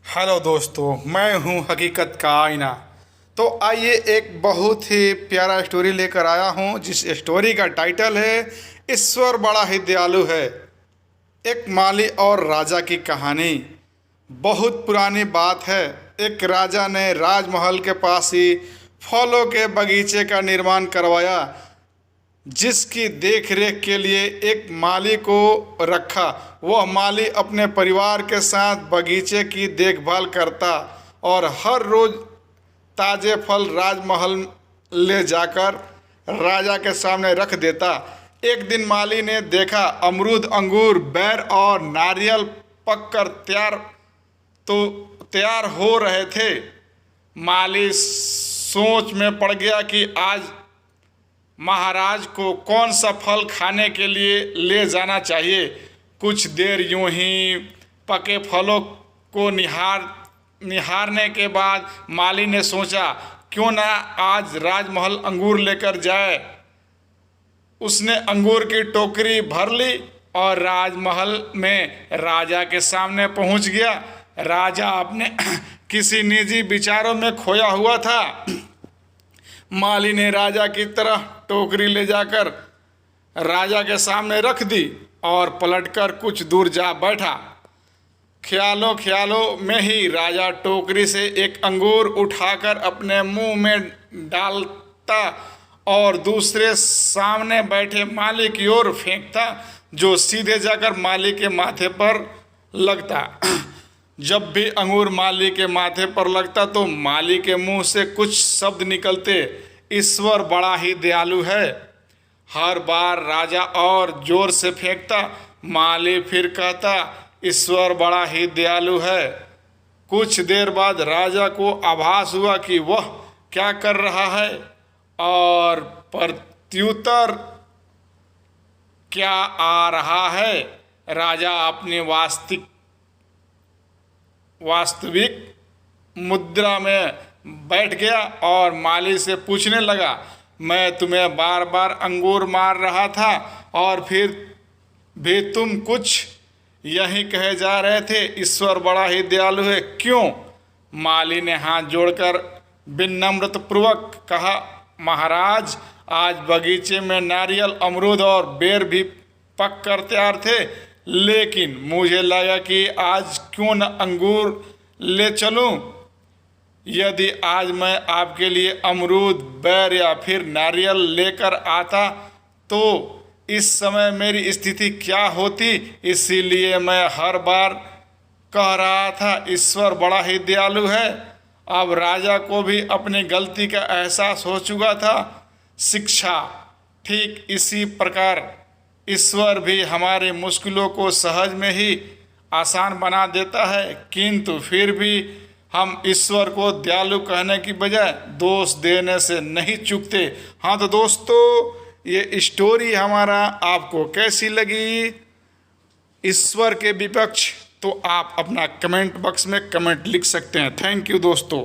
Hello दोस्तों, मैं हूं हकीकत का आईना। तो आइए एक बहुत ही प्यारा स्टोरी लेकर आया हूं, जिस स्टोरी का टाइटल है ईश्वर बड़ा ही दयालु है। एक माली और राजा की कहानी। बहुत पुरानी बात है। एक राजा ने राजमहल के पास ही फलों के बगीचे का निर्माण करवाया, जिसकी देखरेख के लिए एक माली को रखा। वह माली अपने परिवार के साथ बगीचे की देखभाल करता और हर रोज ताज़े फल राजमहल ले जाकर राजा के सामने रख देता। एक दिन माली ने देखा अमरूद, अंगूर, बेर और नारियल पककर तैयार हो रहे थे। माली सोच में पड़ गया कि आज महाराज को कौन सा फल खाने के लिए ले जाना चाहिए। कुछ देर यूं ही पके फलों को निहारने के बाद माली ने सोचा, क्यों ना आज राजमहल अंगूर लेकर जाए। उसने अंगूर की टोकरी भर ली और राजमहल में राजा के सामने पहुंच गया। राजा अपने किसी निजी विचारों में खोया हुआ था। माली ने राजा की तरह टोकरी ले जाकर राजा के सामने रख दी और पलटकर कुछ दूर जा बैठा। ख्यालों में ही राजा टोकरी से एक अंगूर उठाकर अपने मुंह में डालता और दूसरे सामने बैठे माली की ओर फेंकता, जो सीधे जाकर माली के माथे पर लगता। जब भी अंगूर माली के माथे पर लगता तो माली के मुंह से कुछ शब्द निकलते, ईश्वर बड़ा ही दयालु है। हर बार राजा और जोर से फेंकता, माली फिर कहता, ईश्वर बड़ा ही दयालु है। कुछ देर बाद राजा को आभास हुआ कि वह क्या कर रहा है और प्रत्युत्तर क्या आ रहा है। राजा अपनी वास्तविक मुद्रा में बैठ गया और माली से पूछने लगा, मैं तुम्हें बार बार अंगूर मार रहा था और फिर भी तुम कुछ यही कहे जा रहे थे, ईश्वर बड़ा ही दयालु है, क्यों? माली ने हाथ जोड़कर विनम्रतापूर्वक कहा, महाराज, आज बगीचे में नारियल, अमरूद और बेर भी पक कर तैयार थे, लेकिन मुझे लगा कि आज क्यों न अंगूर ले चलूं। यदि आज मैं आपके लिए अमरूद, बेर या फिर नारियल लेकर आता तो इस समय मेरी स्थिति क्या होती। इसीलिए मैं हर बार कह रहा था, ईश्वर बड़ा ही दयालु है। अब राजा को भी अपनी गलती का एहसास हो चुका था। शिक्षा। ठीक इसी प्रकार ईश्वर भी हमारी मुश्किलों को सहज में ही आसान बना देता है, किंतु फिर भी हम ईश्वर को दयालु कहने की बजाय दोष देने से नहीं चूकते। हाँ तो दोस्तों, ये स्टोरी हमारा आपको कैसी लगी, ईश्वर के विपक्ष, तो आप अपना कमेंट बॉक्स में कमेंट लिख सकते हैं। थैंक यू दोस्तों।